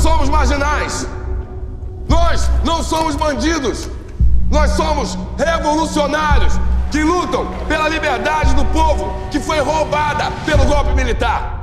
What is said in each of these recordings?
somos marginais. Nós não somos bandidos. Nós somos revolucionários que lutam pela liberdade do povo que foi roubada pelo golpe militar.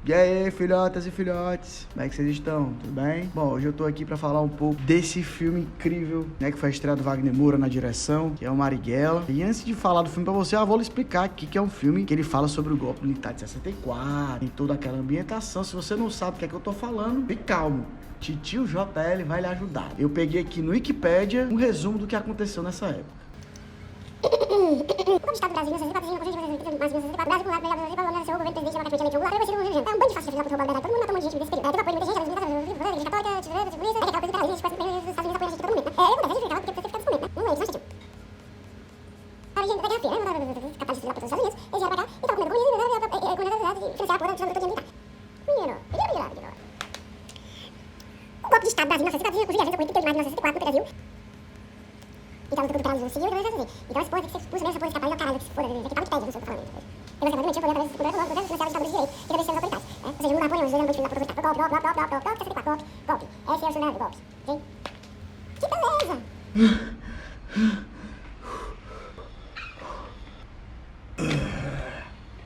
E aí, filhotas e filhotes, como é que vocês estão? Tudo bem? Bom, hoje eu tô aqui pra falar um pouco desse filme incrível, né, que foi a estreia do Wagner Moura na direção, que é o Marighella. E antes de falar do filme pra você, eu vou lhe explicar aqui que é um filme que ele fala sobre o golpe militar de 64, tem toda aquela ambientação. Se você não sabe o que é que eu tô falando, fique calmo. Titio JL vai lhe ajudar. Eu peguei aqui no Wikipedia um resumo do que aconteceu nessa época. O Estado do Brasil, 1964, Brasil por lado, o governo presidente democraticamente eleito, vai ser um bando de fascistas lá para roubar a liberdade. Todo mundo matou um monte de gente nesse período. Todo apoio de igreja, igreja católica, polícia, aquela coisa que os Estados Unidos apoiam a gente todo mundo. Eu não justificava porque você fica nesse momento, né? Não é isso, não a origem da Guerra Fria, né? Capaz de lá para os Estados Unidos, eles vieram para cá e estavam comendo comunismo e financiar a porra do todo militar. Menino, o golpe de Estado do Brasil, 1964, inclusive a gente com 30 de maio de 1964 no Brasil. Então, tudo liberalismo civil, então esse povo que você usa mesmo, essa porra de capaz, caralho, que se foda, que tá muito tédio, não sei o que eu tô falando. Eu basicamente mentiu, porque eu falei para financiar o Estado de Direito, que deve ser os autoritários. Ou seja, não dá apoio, não dá muito filho da produção. Golpe. Esse é o cenário do golpe. Gente, que beleza!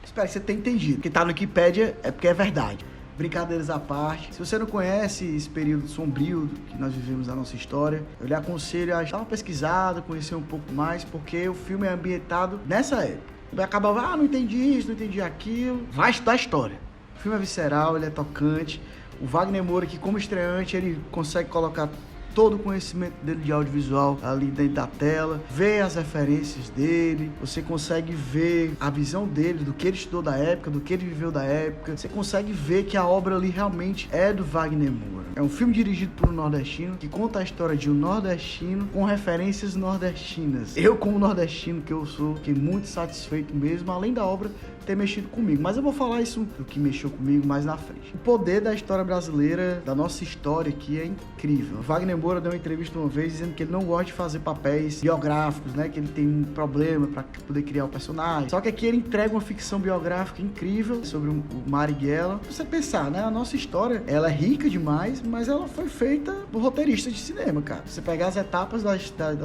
Espero que você tenha entendido. O que tá no Wikipedia é porque é verdade. Brincadeiras à parte, se você não conhece esse período sombrio que nós vivemos na nossa história, eu lhe aconselho a dar uma pesquisada, conhecer um pouco mais, porque o filme é ambientado nessa época. Vai acabar, não entendi isso, não entendi aquilo. Vai estudar a história. O filme é visceral, ele é tocante. O Wagner Moura, que como estreante, ele consegue colocar todo o conhecimento dele de audiovisual ali dentro da tela, ver as referências dele, você consegue ver a visão dele, do que ele estudou da época, do que ele viveu da época, você consegue ver que a obra ali realmente é do Wagner Moura. É um filme dirigido por um nordestino, que conta a história de um nordestino com referências nordestinas. Eu, como nordestino que eu sou, fiquei muito satisfeito mesmo, além da obra ter mexido comigo. Mas eu vou falar isso do que mexeu comigo mais na frente. O poder da história brasileira, da nossa história aqui, é incrível. O Wagner Moura deu uma entrevista uma vez dizendo que ele não gosta de fazer papéis biográficos, né? Que ele tem um problema para poder criar o personagem. Só que aqui ele entrega uma ficção biográfica incrível sobre o Marighella. Você pensar, né? A nossa história, ela é rica demais, mas ela foi feita por roteiristas de cinema, cara. Você pegar as etapas da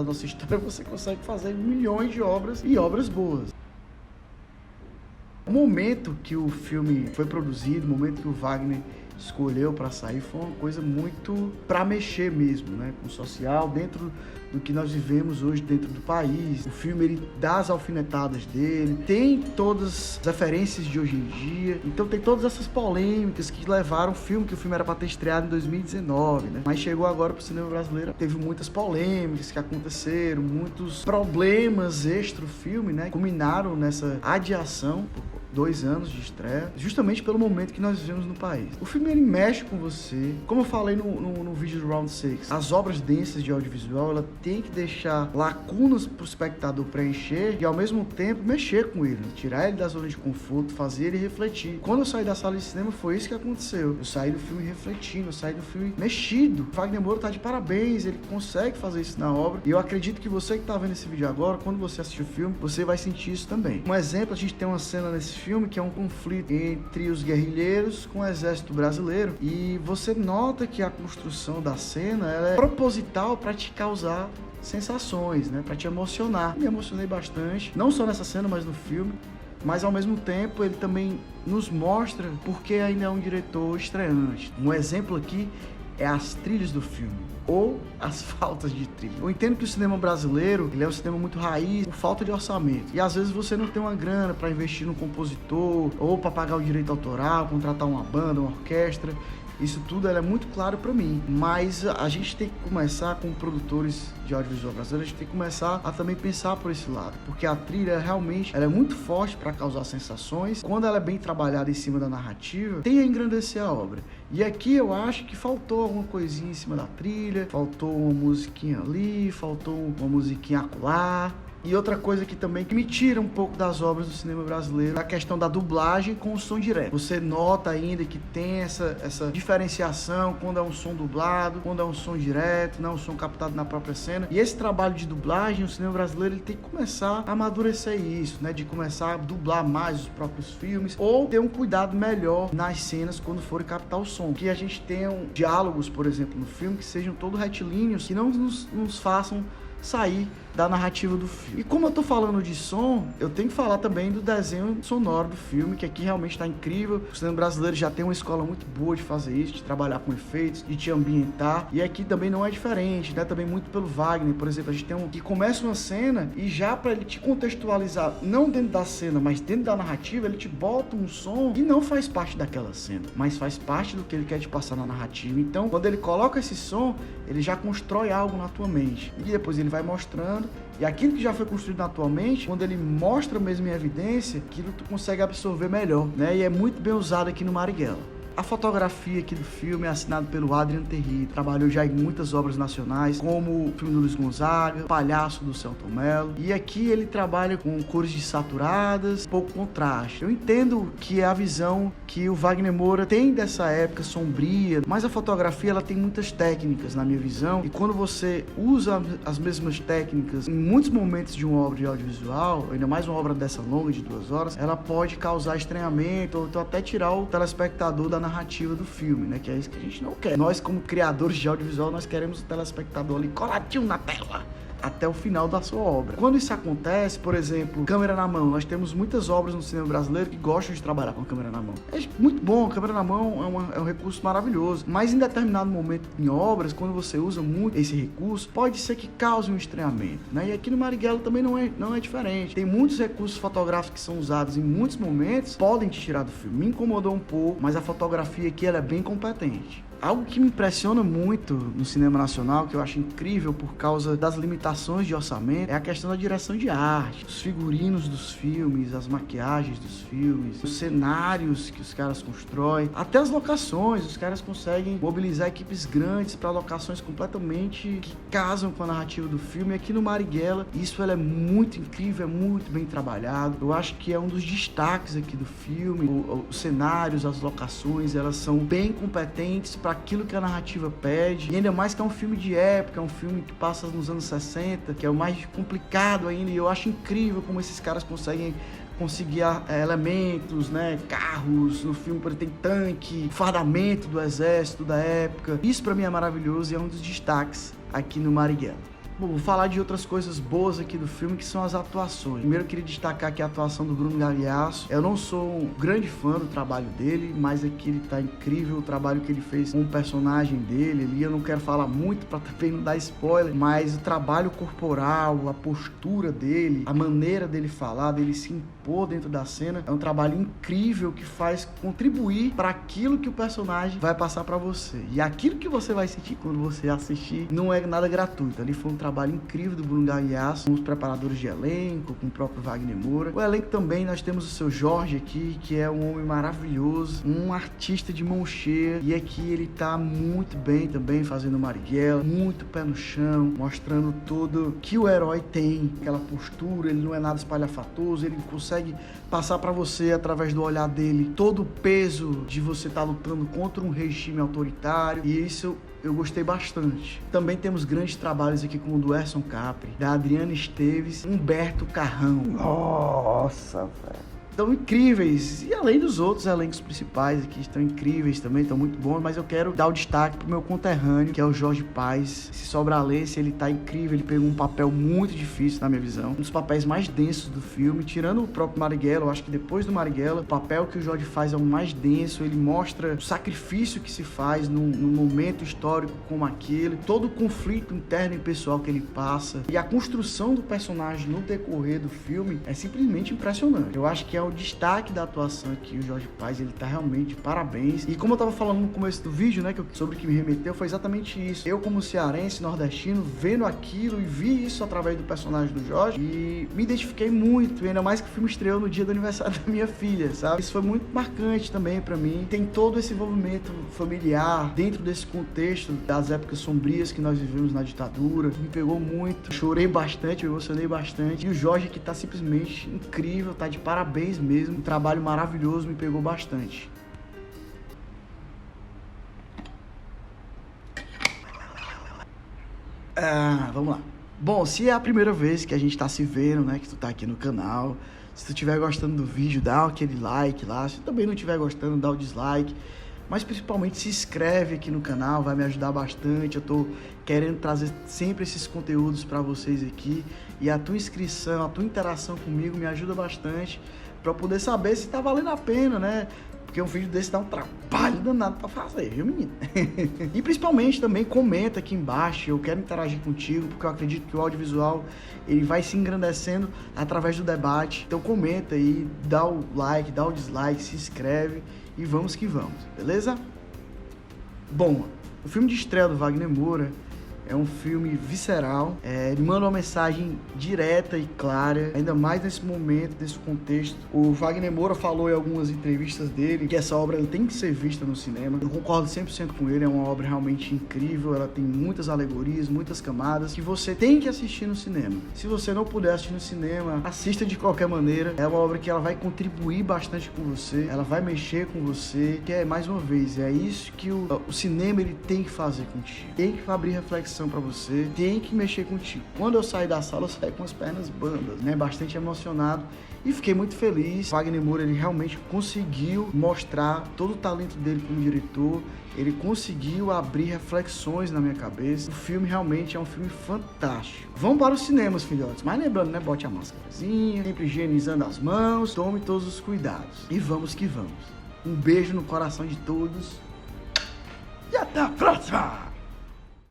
nossa história, você consegue fazer milhões de obras e obras boas. O momento que o filme foi produzido, o momento que o Wagner escolheu para sair, foi uma coisa muito para mexer mesmo, né, com o social, dentro do que nós vivemos hoje dentro do país. O filme, ele dá as alfinetadas dele, tem todas as referências de hoje em dia, então tem todas essas polêmicas que levaram o filme, que o filme era para ter estreado em 2019, né, mas chegou agora pro cinema brasileiro, teve muitas polêmicas que aconteceram, muitos problemas extra filme, né, culminaram nessa adiação por 2 anos de estreia, justamente pelo momento que nós vivemos no país. O filme, ele mexe com você, como eu falei no vídeo do Round 6, as obras densas de audiovisual, ela tem que deixar lacunas pro espectador preencher e ao mesmo tempo mexer com ele, tirar ele da zona de conforto, fazer ele refletir. Quando eu saí da sala de cinema, foi isso que aconteceu. Eu saí do filme refletindo, eu saí do filme mexido. O Wagner Moura tá de parabéns, ele consegue fazer isso na obra, e eu acredito que você que tá vendo esse vídeo agora, quando você assistir o filme, você vai sentir isso também. Um exemplo, a gente tem uma cena nesse filme que é um conflito entre os guerrilheiros com o exército brasileiro, e você nota que a construção da cena, ela é proposital para te causar sensações, né, para te emocionar. Me emocionei bastante, não só nessa cena, mas no filme. Mas ao mesmo tempo ele também nos mostra porque ainda é um diretor estreante. Um exemplo aqui é as trilhas do filme, ou as faltas de trilha. Eu entendo que o cinema brasileiro, ele é um cinema muito raiz, por falta de orçamento. E às vezes você não tem uma grana para investir no compositor, ou para pagar o direito autoral, contratar uma banda, uma orquestra. Isso tudo é muito claro para mim, mas a gente tem que começar, como produtores de audiovisual brasileiro, a gente tem que começar a também pensar por esse lado, porque a trilha realmente ela é muito forte para causar sensações. Quando ela é bem trabalhada em cima da narrativa, tem a engrandecer a obra. E aqui eu acho que faltou alguma coisinha em cima da trilha, faltou uma musiquinha ali, faltou uma musiquinha acolá. E outra coisa que também que me tira um pouco das obras do cinema brasileiro é a questão da dublagem com o som direto. Você nota ainda que tem essa diferenciação quando é um som dublado, quando é um som direto, não um som captado na própria cena. E esse trabalho de dublagem, o cinema brasileiro, ele tem que começar a amadurecer isso, né? De começar a dublar mais os próprios filmes ou ter um cuidado melhor nas cenas quando forem captar o som. Que a gente tenha diálogos, por exemplo, no filme que sejam todos retilíneos, que não nos façam sair da narrativa do filme. E como eu tô falando de som, eu tenho que falar também do desenho sonoro do filme, que aqui realmente tá incrível. O cinema brasileiro já tem uma escola muito boa de fazer isso, de trabalhar com efeitos, de te ambientar. E aqui também não é diferente, né? Também muito pelo Wagner, por exemplo, a gente tem um que começa uma cena e já para ele te contextualizar, não dentro da cena, mas dentro da narrativa, ele te bota um som que não faz parte daquela cena, mas faz parte do que ele quer te passar na narrativa. Então, quando ele coloca esse som, ele já constrói algo na tua mente. E depois ele vai mostrando. E aquilo que já foi construído na tua mente, quando ele mostra mesmo em evidência, aquilo tu consegue absorver melhor, né? E é muito bem usado aqui no Marighella. A fotografia aqui do filme é assinada pelo Adrian Terry. Trabalhou já em muitas obras nacionais, como o filme do Luiz Gonzaga, Palhaço do Selton Mello. E aqui ele trabalha com cores desaturadas, pouco contraste. Eu entendo que é a visão que o Wagner Moura tem dessa época sombria, mas a fotografia ela tem muitas técnicas, na minha visão. E quando você usa as mesmas técnicas em muitos momentos de uma obra de audiovisual, ainda mais uma obra dessa longa, de 2 horas, ela pode causar estranhamento ou então até tirar o telespectador da narrativa do filme, né? Que é isso que a gente não quer. Nós, como criadores de audiovisual, nós queremos o telespectador ali coladinho na tela até o final da sua obra. Quando isso acontece, por exemplo, câmera na mão, nós temos muitas obras no cinema brasileiro que gostam de trabalhar com câmera na mão. É muito bom, a câmera na mão é um recurso maravilhoso, mas em determinado momento em obras, quando você usa muito esse recurso, pode ser que cause um estranhamento, né? E aqui no Marighella também não é diferente. Tem muitos recursos fotográficos que são usados em muitos momentos, podem te tirar do filme. Me incomodou um pouco, mas a fotografia aqui ela é bem competente. Algo que me impressiona muito no cinema nacional, que eu acho incrível por causa das limitações de orçamento, é a questão da direção de arte, os figurinos dos filmes, as maquiagens dos filmes, os cenários que os caras constroem, até as locações. Os caras conseguem mobilizar equipes grandes para locações completamente que casam com a narrativa do filme. E aqui no Marighella, isso é muito incrível, é muito bem trabalhado. Eu acho que é um dos destaques aqui do filme. Os cenários, as locações, elas são bem competentes para aquilo que a narrativa pede, e ainda mais que é um filme de época, é um filme que passa nos anos 60, que é o mais complicado ainda, e eu acho incrível como esses caras conseguir elementos, né, carros, no filme tem tanque, fardamento do exército da época. Isso pra mim é maravilhoso e é um dos destaques aqui no Marighella. Bom, vou falar de outras coisas boas aqui do filme, que são as atuações. Primeiro eu queria destacar aqui a atuação do Bruno Gagliasso. Eu não sou um grande fã do trabalho dele, mas aqui ele tá incrível, o trabalho que ele fez com o personagem dele ali. Eu não quero falar muito para também não dar spoiler, mas o trabalho corporal, a postura dele, a maneira dele falar, dele se impor dentro da cena, é um trabalho incrível que faz contribuir para aquilo que o personagem vai passar para você. E aquilo que você vai sentir quando você assistir não é nada gratuito. Ali foi um trabalho incrível do Bruno Gagliasso, com os preparadores de elenco, com o próprio Wagner Moura. O elenco também, nós temos o seu Jorge aqui, que é um homem maravilhoso, um artista de mão cheia, e aqui ele tá muito bem também fazendo Marighella, muito pé no chão, mostrando tudo que o herói tem, aquela postura, ele não é nada espalhafatoso, ele consegue passar para você, através do olhar dele, todo o peso de você estar lutando contra um regime autoritário, e isso eu gostei bastante. Também temos grandes trabalhos aqui como o do Erson Capri, da Adriana Esteves, Humberto Carrão. Nossa, velho. Estão incríveis, e além dos outros elencos principais aqui, estão incríveis também, estão muito bons, mas eu quero dar o destaque pro meu conterrâneo, que é o Jorge Paz. Esse sobralense, ele tá incrível, ele pegou um papel muito difícil na minha visão, um dos papéis mais densos do filme, tirando o próprio Marighella. Eu acho que depois do Marighella, o papel que o Jorge faz é o mais denso, ele mostra o sacrifício que se faz num momento histórico como aquele, todo o conflito interno e pessoal que ele passa, e a construção do personagem no decorrer do filme é simplesmente impressionante. Eu acho que é o destaque da atuação aqui. O Jorge Paz, ele tá realmente de parabéns. E como eu tava falando no começo do vídeo, né, sobre o que me remeteu, foi exatamente isso. Eu, como cearense, nordestino, vendo aquilo e vi isso através do personagem do Jorge e me identifiquei muito, ainda mais que o filme estreou no dia do aniversário da minha filha, sabe? Isso foi muito marcante também pra mim. Tem todo esse envolvimento familiar dentro desse contexto das épocas sombrias que nós vivemos na ditadura. Me pegou muito, chorei bastante, me emocionei bastante. E o Jorge que tá simplesmente incrível, tá de parabéns mesmo. Um trabalho maravilhoso, me pegou bastante. Vamos lá. Bom, se é a primeira vez que a gente tá se vendo, né, que tu tá aqui no canal, se tu estiver gostando do vídeo, dá aquele like lá. Se tu também não estiver gostando, dá o dislike. Mas principalmente se inscreve aqui no canal, vai me ajudar bastante. Eu tô querendo trazer sempre esses conteúdos para vocês aqui. E a tua inscrição, a tua interação comigo me ajuda bastante para eu poder saber se tá valendo a pena, né? Porque um vídeo desse dá um trabalho danado pra fazer, viu, menino? E principalmente também comenta aqui embaixo, eu quero interagir contigo, porque eu acredito que o audiovisual, ele vai se engrandecendo através do debate. Então comenta aí, dá o like, dá o dislike, se inscreve e vamos que vamos, beleza? Bom, o filme de estreia do Wagner Moura é um filme visceral, ele manda uma mensagem direta e clara, ainda mais nesse momento, nesse contexto. O Wagner Moura falou em algumas entrevistas dele que essa obra ela tem que ser vista no cinema. Eu concordo 100% com ele, é uma obra realmente incrível, ela tem muitas alegorias, muitas camadas que você tem que assistir no cinema. Se você não puder assistir no cinema, assista de qualquer maneira. É uma obra que ela vai contribuir bastante com você, ela vai mexer com você, que é, mais uma vez, é isso que o cinema ele tem que fazer contigo. Tem que abrir reflexão para você, tem que mexer contigo. Quando eu saí da sala, eu saí com as pernas bandas, né? Bastante emocionado e fiquei muito feliz. Wagner Moura, ele realmente conseguiu mostrar todo o talento dele como diretor. Ele conseguiu abrir reflexões na minha cabeça. O filme realmente é um filme fantástico. Vamos para os cinemas, filhotes. Mas lembrando, né? Bote a máscarazinha, sempre higienizando as mãos, tome todos os cuidados. E vamos que vamos. Um beijo no coração de todos e até a próxima!